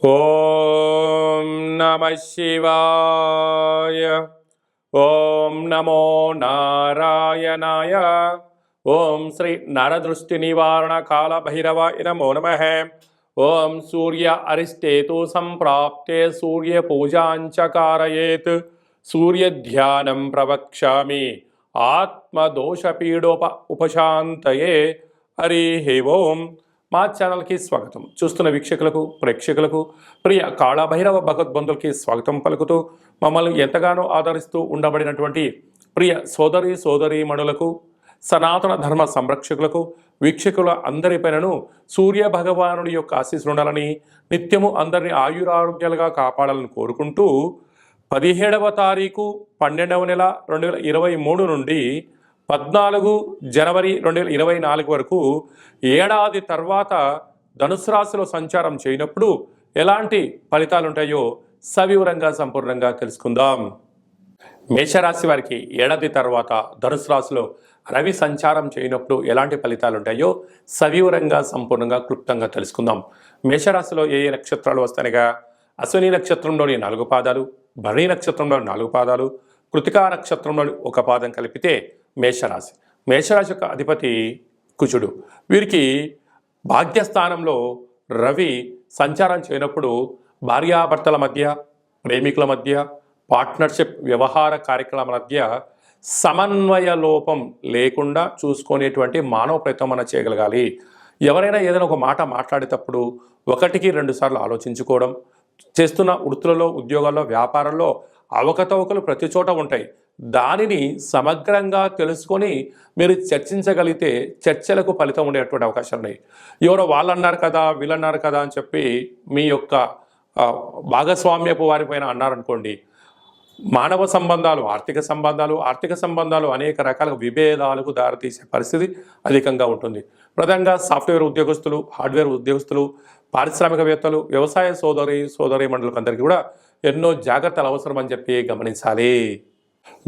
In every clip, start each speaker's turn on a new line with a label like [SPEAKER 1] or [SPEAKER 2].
[SPEAKER 1] ఓం నమః శివాయ. ఓం నమో నారాయణాయ. ఓం శ్రీ నరదృష్టి నివారణ కాల భైరవాయ నమో నమః. ఓం సూర్య అరిష్టేతు సంప్రాప్తే సూర్య పూజాంచ కారయేత్. సూర్య ధ్యానం ప్రవక్ష్యామి ఆత్మదోషపీడోప ఉపశాంతయే. హరి ఓం. మా ఛానల్కి స్వాగతం. చూస్తున్న వీక్షకులకు ప్రేక్షకులకు ప్రియ కాళభైరవ భగవద్బంధులకి స్వాగతం పలుకుతూ మమ్మల్ని ఎంతగానో ఆదరిస్తూ ఉండబడినటువంటి ప్రియ సోదరీమణులకు సనాతన ధర్మ సంరక్షకులకు వీక్షకుల అందరిపైనను సూర్య భగవానుడి యొక్క ఆశీస్సులు ఉండాలని నిత్యము అందరినీ ఆయురారోగ్యాలుగా కాపాడాలని కోరుకుంటూ 17వ తారీఖు 12వ నెల 2023 నుండి 14 జనవరి 2024 వరకు ఏడాది తర్వాత ధనుసు రాశిలో సంచారం చేయనప్పుడు ఎలాంటి ఫలితాలు ఉంటాయో సవివరంగా సంపూర్ణంగా తెలుసుకుందాం. మేషరాశి వారికి ఏడాది తర్వాత ధనుసు రాశిలో రవి సంచారం చేయనప్పుడు ఎలాంటి ఫలితాలు ఉంటాయో సవివరంగా సంపూర్ణంగా క్లుప్తంగా తెలుసుకుందాం. మేషరాశిలో ఏ నక్షత్రాలు వస్తాయిగా అశ్విని నక్షత్రంలోని 4 పాదాలు, భరణి నక్షత్రంలోని 4 పాదాలు, కృతికా నక్షత్రంలోని 1 పాదం కలిపితే మేషరాశి. మేషరాశి యొక్క అధిపతి కుజుడు. వీరికి భాగ్యస్థానంలో రవి సంచారం చేయనప్పుడు భార్యాభర్తల మధ్య, ప్రేమికుల మధ్య, పార్ట్నర్షిప్ వ్యవహార కార్యక్రమాల మధ్య సమన్వయ లోపం లేకుండా చూసుకునేటువంటి మానవ ప్రయత్నం మనం చేయగలగాలి. ఎవరైనా ఏదైనా ఒక మాట మాట్లాడేటప్పుడు 1కి 2 సార్లు ఆలోచించుకోవడం. చేస్తున్న వృత్తులలో, ఉద్యోగాల్లో, వ్యాపారంలో అవకతవకలు ప్రతి చోట ఉంటాయి. దానిని సమగ్రంగా తెలుసుకొని మీరు చర్చించగలిగితే చర్చలకు ఫలితం ఉండేటువంటి అవకాశాలు ఉన్నాయి. ఎవరో వాళ్ళు అన్నారు కదా, వీళ్ళు అన్నారు కదా అని చెప్పి మీ యొక్క భాగస్వామ్యపు వారిపైన అన్నారనుకోండి, మానవ సంబంధాలు, ఆర్థిక సంబంధాలు అనేక రకాల విభేదాలకు దారితీసే పరిస్థితి అధికంగా ఉంటుంది. ప్రధానంగా సాఫ్ట్వేర్ ఉద్యోగస్తులు, హార్డ్వేర్ ఉద్యోగస్తులు, పారిశ్రామికవేత్తలు, వ్యవసాయ సోదరీమణులకు అందరికీ కూడా ఎన్నో జాగ్రత్తలు అవసరం అని చెప్పి గమనించాలి.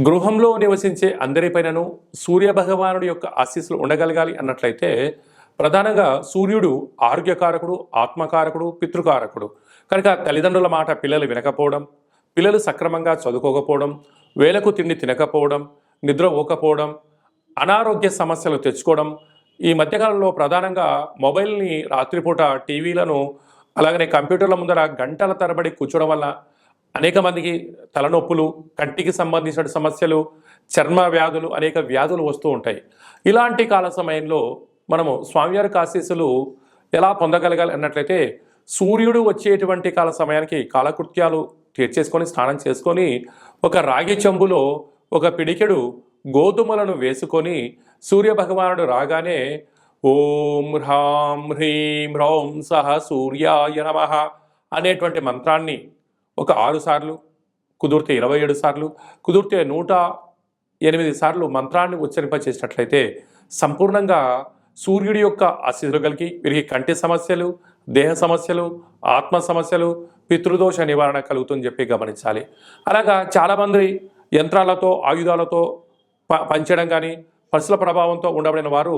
[SPEAKER 1] గృహంలో నివసించే అందరిపైనను సూర్య భగవానుడి యొక్క ఆశీస్సులు ఉండగలగాలి అన్నట్లయితే ప్రధానంగా సూర్యుడు ఆరోగ్యకారకుడు, ఆత్మకారకుడు, పితృకారకుడు కనుక తల్లిదండ్రుల మాట పిల్లలు వినకపోవడం, పిల్లలు సక్రమంగా చదువుకోకపోవడం, వేలకు తిండి తినకపోవడం, నిద్ర పోకపోవడం, అనారోగ్య సమస్యలు తెచ్చుకోవడం, ఈ మధ్యకాలంలో ప్రధానంగా మొబైల్ని రాత్రిపూట, టీవీలను అలాగనే కంప్యూటర్ల ముందర గంటల తరబడి కూర్చోవడం వల్ల అనేక మందికి తలనొప్పులు, కంటికి సంబంధించిన సమస్యలు, చర్మ వ్యాధులు, అనేక వ్యాధులు వస్తూ ఉంటాయి. ఇలాంటి కాల సమయంలో మనము స్వామివారికి ఆశీస్సులు ఎలా పొందగలగాలి అన్నట్లయితే సూర్యుడు వచ్చేటువంటి కాల సమయానికి కాలకృత్యాలు తీర్చేసుకొని స్నానం చేసుకొని ఒక రాగి చెంబులో ఒక పిడికెడు గోధుమలను వేసుకొని సూర్య భగవానుడు రాగానే ఓం హ్రాం హ్రీం హ్రౌం సహ సూర్యాయ నమః అనేటువంటి మంత్రాన్ని ఒక 6 సార్లు, కుదిరితే 27 సార్లు, కుదిరితే 108 సార్లు మంత్రాన్ని ఉచ్చరింపచేసినట్లయితే సంపూర్ణంగా సూర్యుడి యొక్క ఆశీస్సులు కలిగి వీరికి కంటి సమస్యలు, దేహ సమస్యలు, ఆత్మ సమస్యలు, పితృదోష నివారణ కలుగుతుందని చెప్పి గమనించాలి. అలాగా చాలామంది యంత్రాలతో, ఆయుధాలతో పంచడం కానీ పశుల ప్రభావంతో ఉండబడిన వారు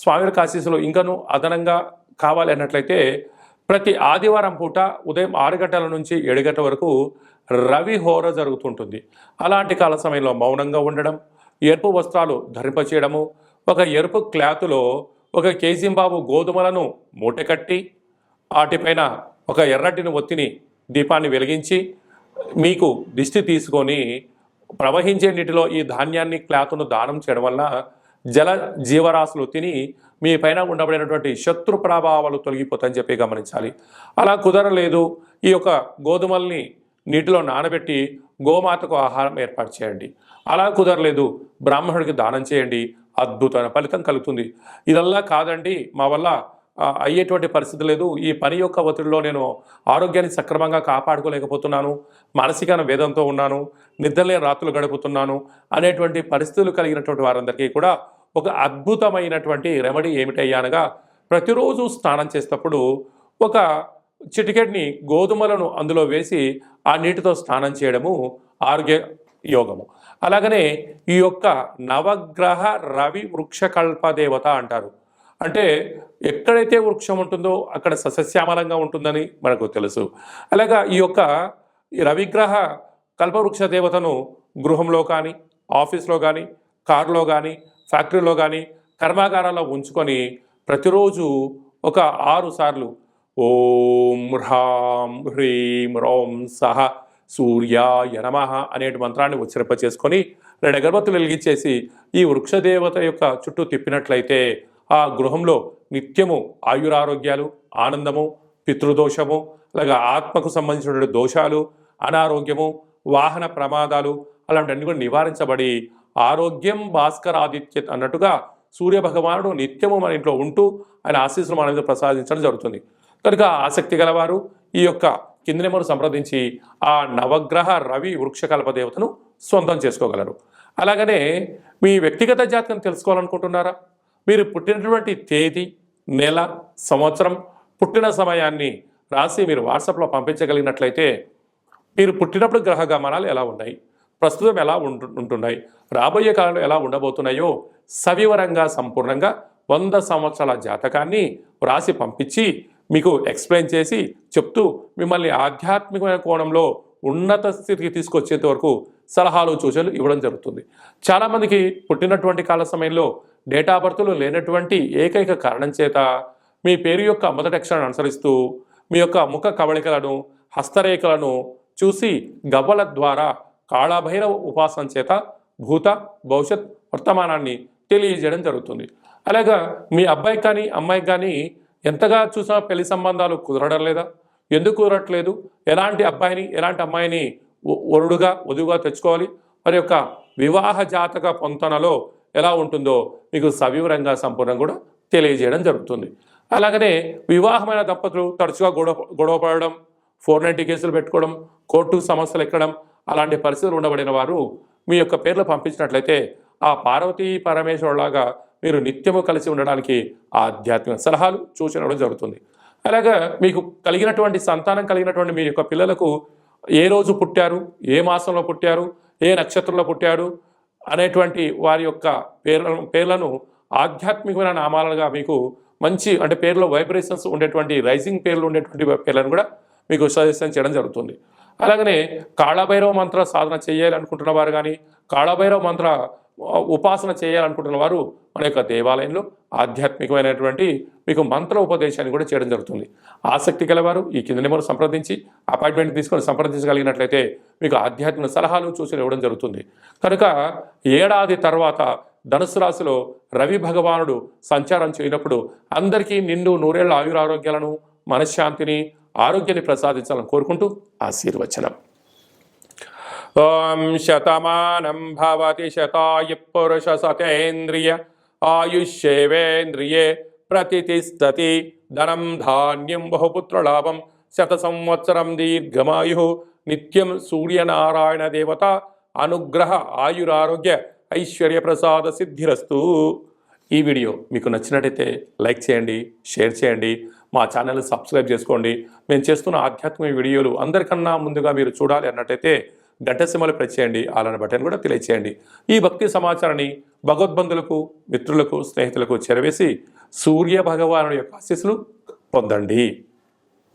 [SPEAKER 1] స్వామివారికి ఆశీస్సులు ఇంకనూ అదనంగా కావాలి అన్నట్లయితే ప్రతి ఆదివారం పూట ఉదయం 6 గంటల నుంచి 7 గంటల వరకు రవి హోర జరుగుతుంటుంది. అలాంటి కాల సమయంలో మౌనంగా ఉండడం, ఎరుపు వస్త్రాలు ధరింపచేయడము, ఒక ఎరుపు క్లాతులో 1 కేజీంబాబు గోధుమలను మూటకట్టి వాటిపైన ఒక ఎర్రటిని ఒత్తిని దీపాన్ని వెలిగించి మీకు దిష్టి తీసుకొని ప్రవహించే నీటిలో ఈ ధాన్యాన్ని, క్లాతును దానం చేయడం వల్ల జల జీవరాశులు తిని మీ పైన ఉండబడినటువంటి శత్రు ప్రభావాలు తొలగిపోతాయని చెప్పి గమనించాలి. అలా కుదరలేదు, ఈ యొక్క గోధుమల్ని నీటిలో నానబెట్టి గోమాతకు ఆహారం ఏర్పాటు చేయండి. అలా కుదరలేదు, బ్రాహ్మణుడికి దానం చేయండి, అద్భుతమైన ఫలితం కలుగుతుంది. ఇదల్లా కాదండి, మా వల్ల అయ్యేటువంటి పరిస్థితి లేదు, ఈ పని యొక్క ఒత్తిడిలో నేను ఆరోగ్యాన్ని సక్రమంగా కాపాడుకోలేకపోతున్నాను, మానసిక వేదంతో ఉన్నాను, నిద్రలేని రాత్రులు గడుపుతున్నాను అనేటువంటి పరిస్థితులు కలిగినటువంటి వారందరికీ కూడా ఒక అద్భుతమైనటువంటి రెమెడీ ఏమిటయ్యానగా ప్రతిరోజు స్నానం చేసేటప్పుడు ఒక చిటికెట్ని గోధుమలను అందులో వేసి ఆ నీటితో స్నానం చేయడము ఆరోగ్య యోగము. అలాగనే ఈ యొక్క నవగ్రహ రవి వృక్షకల్ప దేవత అంటారు. అంటే ఎక్కడైతే వృక్షం ఉంటుందో అక్కడ సస్యశ్యామలంగా ఉంటుందని మనకు తెలుసు. అలాగా ఈ రవిగ్రహ కల్పవృక్ష దేవతను గృహంలో కానీ, ఆఫీస్లో కానీ, కారులో కానీ, ఫ్యాక్టరీలో కానీ, కర్మాగారాల్లో ఉంచుకొని ప్రతిరోజు ఒక 6 సార్లు ఓం హ్రాం హ్రీం రోం సహ సూర్యాయ నమః అనే మంత్రాన్ని ఉచ్చరింప చేసుకొని 2 అగరబత్తులు వెలిగించేసి ఈ వృక్షదేవత యొక్క చుట్టూ తిప్పినట్లయితే ఆ గృహంలో నిత్యము ఆయురారోగ్యాలు, ఆనందము, పితృదోషము, అలాగే ఆత్మకు సంబంధించిన దోషాలు, అనారోగ్యము, వాహన ప్రమాదాలు అలాంటివన్నీ కూడా నివారించబడి ఆరోగ్యం భాస్కరాదిత్య అన్నట్టుగా సూర్యభగవానుడు నిత్యము మన ఇంట్లో ఉంటూ ఆయన ఆశీస్సులు మన మీద ప్రసాదించడం జరుగుతుంది. కనుక ఆసక్తి గలవారు ఈ యొక్క కింది నెంబర్ను సంప్రదించి ఆ నవగ్రహ రవి వృక్షకల్ప దేవతను సొంతం చేసుకోగలరు. అలాగనే మీ వ్యక్తిగత జాతకం తెలుసుకోవాలనుకుంటున్నారా? మీరు పుట్టినటువంటి తేదీ, నెల, సంవత్సరం, పుట్టిన సమయాన్ని రాసి మీరు వాట్సాప్లో పంపించగలిగినట్లయితే మీరు పుట్టినప్పుడు గ్రహ గమనాలు ఎలా ఉన్నాయి, ప్రస్తుతం ఎలా ఉంటున్నాయి, రాబోయే కాలంలో ఎలా ఉండబోతున్నాయో సవివరంగా సంపూర్ణంగా 100 సంవత్సరాల జాతకాన్ని వ్రాసి పంపించి మీకు ఎక్స్ప్లెయిన్ చేసి చెప్తూ మిమ్మల్ని ఆధ్యాత్మికమైన కోణంలో ఉన్నత స్థితికి తీసుకొచ్చేంత వరకు సలహాలు సూచనలు ఇవ్వడం జరుగుతుంది. చాలామందికి పుట్టినటువంటి కాల సమయంలో డేట్ ఆఫ్ బర్త్లు లేనటువంటి ఏకైక కారణం చేత మీ పేరు యొక్క మొదటి అక్షరాన్ని అనుసరిస్తూ మీ యొక్క ముఖ కవళికలను, హస్తరేఖలను చూసి గవ్వల ద్వారా కాళభైరవ ఉపాసన చేత భూత, భవిష్యత్, వర్తమానాన్ని తెలియజేయడం జరుగుతుంది. అలాగా మీ అబ్బాయికి కానీ అమ్మాయికి కానీ ఎంతగా చూసినా పెళ్లి సంబంధాలు కుదరడం లేదా? ఎందుకు కుదరట్లేదు? ఎలాంటి అబ్బాయిని ఎలాంటి అమ్మాయిని వధువుగా తెచ్చుకోవాలి? వారి యొక్క వివాహ జాతక పొంతనలో ఎలా ఉంటుందో మీకు సవివరంగా సంపూర్ణంగా కూడా తెలియజేయడం జరుగుతుంది. అలాగనే వివాహమైన దంపతులు తరచుగా గొడవ పడడం, 490 కేసులు పెట్టుకోవడం, కోర్టు సమస్యలు ఎక్కడం అలాంటి పరిస్థితులు ఉండబడిన వారు మీ యొక్క పేర్లు పంపించినట్లయితే ఆ పార్వతీ పరమేశ్వరులాగా మీరు నిత్యము కలిసి ఉండడానికి ఆధ్యాత్మిక సలహాలు సూచనలు జరుగుతుంది. అలాగా మీకు సంతానం కలిగినటువంటి మీ యొక్క పిల్లలకు ఏ రోజు పుట్టారు, ఏ మాసంలో పుట్టారు, ఏ నక్షత్రంలో పుట్టారు అనేటువంటి వారి యొక్క పేర్లను ఆధ్యాత్మికమైన నామాలుగా మీకు మంచి అంటే పేర్లో వైబ్రేషన్స్ ఉండేటువంటి రైజింగ్ పేర్లు ఉండేటువంటి పేర్లను కూడా మీకు సజెషన్ చేయడం జరుగుతుంది. అలాగనే కాళభైరవ మంత్ర సాధన చేయాలనుకుంటున్న వారు కానీ, కాళభైరవ మంత్ర ఉపాసన చేయాలనుకుంటున్న వారు మన యొక్క దేవాలయంలో ఆధ్యాత్మికమైనటువంటి మీకు మంత్ర ఉపదేశాన్ని కూడా చేయడం జరుగుతుంది. ఆసక్తి గలవారు ఈ కింద నెంబర్ సంప్రదించి అపాయింట్మెంట్ తీసుకొని సంప్రదించగలిగినట్లయితే మీకు ఆధ్యాత్మిక సలహాలు సూచనలు ఇవ్వడం జరుగుతుంది. కనుక ఏడాది తర్వాత ధనుసు రాశిలో రవి భగవానుడు సంచారం చేయనప్పుడు అందరికీ నిండు నూరేళ్ల ఆయురారోగ్యాలను, మనశ్శాంతిని, ఆరోగ్యాన్ని ప్రసాదించాలని కోరుకుంటూ ఆశీర్వచనం. ఓం శతమానం భవతి శతాయ పురుష సతేంద్రియ ఆయుష్యేవేంద్రియే ప్రతిష్టతి ధనం ధాన్యం బహుపుత్రలాభం శత సంవత్సరం దీర్ఘమాయు నిత్యం సూర్యనారాయణ దేవత అనుగ్రహ ఆయురారోగ్య ఐశ్వర్య ప్రసాద సిద్ధిరస్తు. ఈ వీడియో మీకు నచ్చినట్టయితే లైక్ చేయండి, షేర్ చేయండి, మా ఛానల్ సబ్స్క్రైబ్ చేసుకోండి. మేము చేస్తున్న ఆధ్యాత్మిక వీడియోలు అందరికన్నా ముందుగా మీరు చూడాలి అన్నట్టయితే గంట సింబల్ ప్రెస్ చేయండి, అలానే బటన్ కూడా తెలియచేయండి. ఈ భక్తి సమాచారాన్ని భగవద్బంధులకు, మిత్రులకు, స్నేహితులకు చేరవేసి సూర్య భగవానుడి యొక్క ఆశీస్సులు పొందండి.